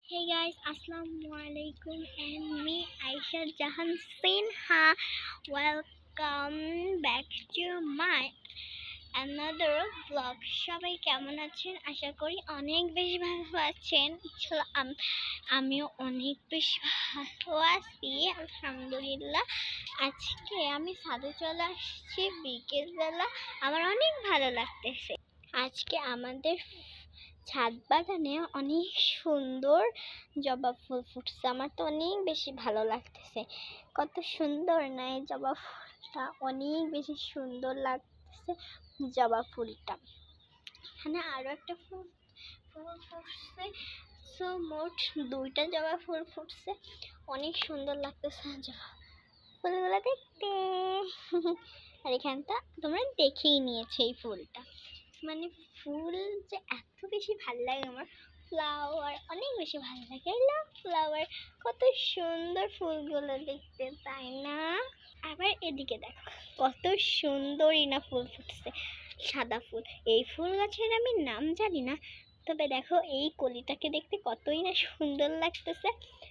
Hey guys, Assalamualaikum and me Aisha Jahan Sinha. Welcome back to my another vlog. সবাই কেমন আছেন? আশা করি অনেক বেশি ভালো আছেন। আমিও অনেক বেশি ভালো আছি আলহামদুলিল্লাহ। আজকে আমি ছাদে চলে আসছি বিকেলবেলা। আমার অনেক ভালো লাগতেছে। আজকে আমাদের ছাদ বাগানে অনেক সুন্দর জবা ফুল ফুটছে। আমার তো অনেক বেশি ভালো লাগতেছে। কত সুন্দর না এই জবা ফুলটা, অনেক বেশি সুন্দর লাগতেছে জবা ফুলটা। এখানে আরো একটা ফুল ফুটছে, সো মোট দুইটা জবা ফুল ফুটছে। অনেক সুন্দর লাগতেছে জবা ফুলগুলো দেখতে। আর এখানটা তোমরা দেখেই নিয়েছো এই ফুলটা, মানে ফুল যে এত বেশি ভালো লাগে আমার। ফ্লাওয়ার অনেক বেশি ভালো লাগে। I love flower. কত সুন্দর ফুলগুলো দেখতে, তাই না? আবার এদিকে দেখো কত সুন্দরই না ফুল ফুটছে, সাদা ফুল। এই ফুল গাছের আমি নাম জানি না, তবে দেখো এই কলিটাকে দেখতে কতই না সুন্দর লাগতেছে।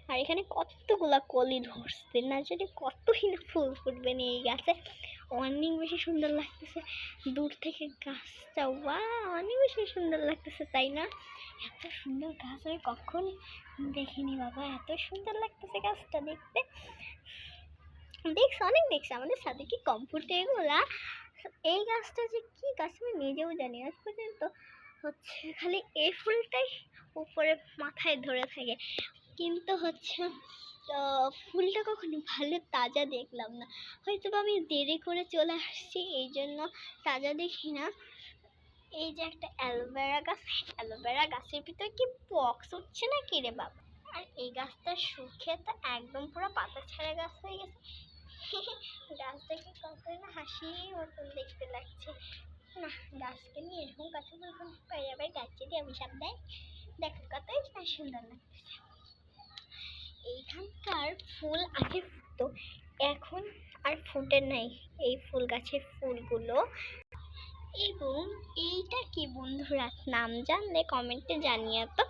আর এখানে কতগুলা কলি ধরছে, না যদি কতই না ফুল ফুটবে না এই গাছে। অনেক বেশি সুন্দর লাগতেছে দূর থেকে গাছটা। অনেক বেশি সুন্দর লাগতেছে, তাই না? এত সুন্দর গাছ আমি কখনো দেখিনি বাবা, এত সুন্দর লাগতেছে গাছটা দেখতে। অনেক দেখছি আমাদের সাথে, কি কম ফুটে এগুলা। এই গাছটা যে কি গাছ আমি নিজেও জানি আজ পর্যন্ত। হচ্ছে খালি এই ফুলটাই উপরে মাথায় ধরে থাকে, কিন্তু হচ্ছে ফুলটা কখনো ভালো তাজা দেখলাম না। হয়তো আমি দেরি করে চলে আসছি, এই জন্য তাজা দেখি না। এই যে একটা অ্যালোভেরা গাছ, অ্যালোভেরা গাছের ভিতরে কি পক্স উঠছে না কি রে বাবা। আর এই গাছটা শুকিয়ে তো একদম পুরো পাতা ছাড়া গাছ হয়ে গেছে। গাছটাকে কত না হাসির মতন দেখতে লাগছে না। গাছকে নিয়ে এরকম কথা বলতে পারি, আবার গাছকে দিয়ে অভিশাপ দেয়। দেখো কতই না সুন্দর লাগতেছে। এইখানকার ফুল আগে ফুটতো, এখন আর ফুটে নাই এই ফুল গাছের ফুলগুলো। এবং এইটা কি বন্ধুরা, নাম জানলে কমেন্টে জানিয়ে তো।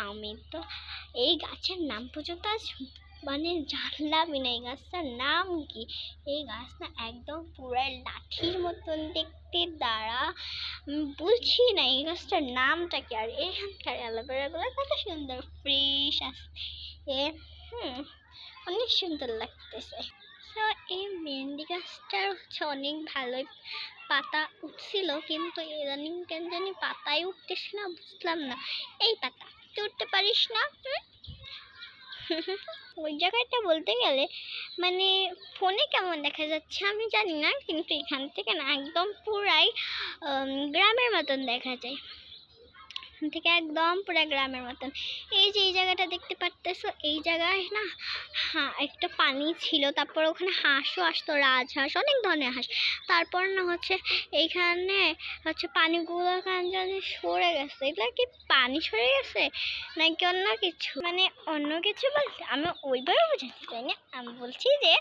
আমি তো এই গাছের নাম পর্যন্ত আজ মানে জানলামই না এই গাছটার নাম কি। এই গাছটা একদম পুরো লাঠির মতন দেখতে, দ্বারা বুঝছি না এই গাছটার নামটা কি। আর এখানকার অ্যালোভেরাগুলো কত সুন্দর ফ্রেশ আসছে, অনেক সুন্দর লাগতেছে। তো এই মেহেন্দি গাছটার হচ্ছে অনেক ভালোই পাতা উঠছিল, কিন্তু ইদানিং কেন জানি পাতাই উঠতেছে না, বুঝলাম না। এই পাতা তুই উঠতে পারিস না? ওই জায়গাটা বলতে গেলে মানে ফোনে কেমন দেখা যাচ্ছে আমি জানি না, কিন্তু এখান থেকে না একদম পুরাই গ্রামের মতন দেখা যায়। থেকে একদম পুরো গ্রামের মতন। এই যে এই জায়গাটা দেখতে পারতেছো, এই জায়গায় না একটা পানি ছিল, তারপর ওখানে হাঁসও আসতো, রাজহাঁস, অনেক ধরনের হাঁস। তারপর না হচ্ছে এইখানে হচ্ছে পানিগুলো জানি সরে গেছে। এগুলো কি পানি সরে গেছে নাকি অন্য কিছু, মানে অন্য কিছু বলতে আমি ওইভাবে বোঝাতে চাই না। আমি বলছি যে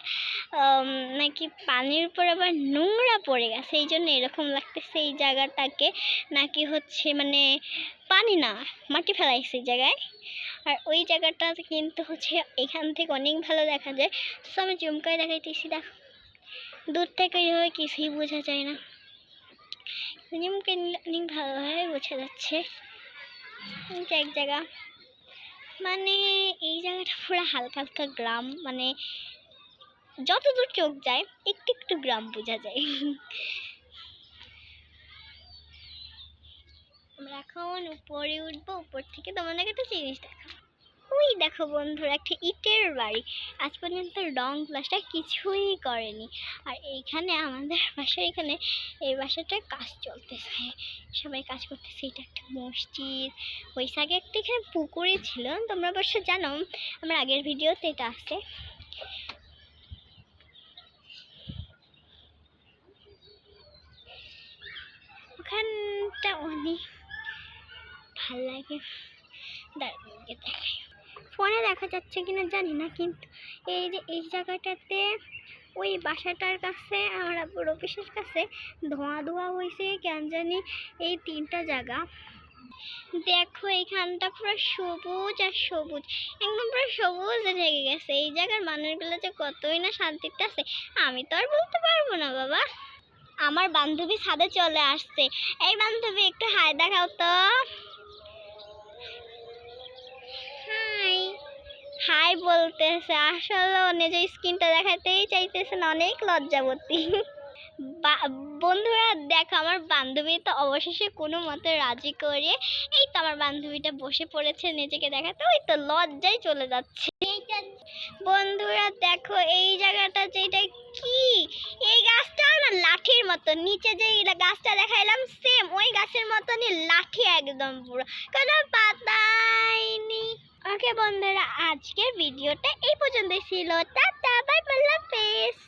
নাকি পানির উপর আবার নোংরা পড়ে গেছে, এই জন্য এরকম লাগতেছে এই জায়গাটাকে। নাকি হচ্ছে মানে পানি না, মাটি ফেলাইছে এই জায়গায়। আর ওই জায়গাটা কিন্তু হচ্ছে এখান থেকে অনেক ভালো দেখা যায়। তো আমি চমকায় দেখাইতেছি, দেখো দূর থেকে এইভাবে কিছুই বোঝা যায় না, চমকে অনেক ভালোভাবে বোঝা যাচ্ছে। এক জায়গা মানে এই জায়গাটা পুরো হালকা হালকা গ্রাম, মানে যতদূর চোখ যায় একটু একটু গ্রাম বোঝা যায়। আমরা এখন উপরে উঠবো, উপর থেকে তোমাদের একটা জিনিস দেখাবো। ওই দেখো বন্ধুরা, একটা ইটের বাড়ি, আজ পর্যন্ত রং প্লাস্টার কিছুই করেনি। আর এইখানে আমাদের বাসায়, এখানে এই বাসাটার কাজ চলতেছে, সবাই কাজ করতেছে। এটা একটা মসজিদ। ওই সাইডে একটা এখানে পুকুরে ছিল, তোমরা অবশ্য জানো, আমার আগের ভিডিওতে এটা আছে। ওখানটা অনেক ভালো লাগে, দেখাই। ফোনে দেখা যাচ্ছে কিনা জানি না, কিন্তু এই যে এই জায়গাটাতে ওই বাসাটার কাছে, আমরা বড় অফিসের কাছে ধোঁয়া ধোঁয়া হয়েছে কেন জানি। এই তিনটা জায়গা দেখো এখানটা পুরো সবুজ আর সবুজ, একদম পুরো সবুজ ঢেকে গেছে। এই জায়গার মানুষগুলো যে কতই না শান্তিতে আছে আমি তো আর বলতে পারবো না বাবা। আমার বান্ধবী ছাদে চলে আসছে। এই বান্ধবী একটু হাই দেখাও তো। হাই হাই বলতেছে, আসলে ও নিজের স্কিনটা দেখাতেই চাইতেছে না, অনেক লজ্জাবতী। বন্ধুরা দেখো আমার বান্ধবী তো অবশেষে কোনো মতে রাজি করে এই তো আমার বান্ধবীটা বসে পড়েছে নিজেকে দেখাতে, ওই তো লজ্জায় চলে যাচ্ছে। বন্ধুরা দেখো এই জায়গাটা যেটা কি, এই গাছটাও না লাঠির মতো, নিচে যে গাছটা দেখাইলাম সেম ওই গাছের মতনই লাঠি একদম পুরো, কোনো পাতাই নেই। ওকে বন্ধুরা আজকের ভিডিওটা এই পর্যন্তই ছিল, টাটা বাই বাই, আল্লাহ হাফেজ।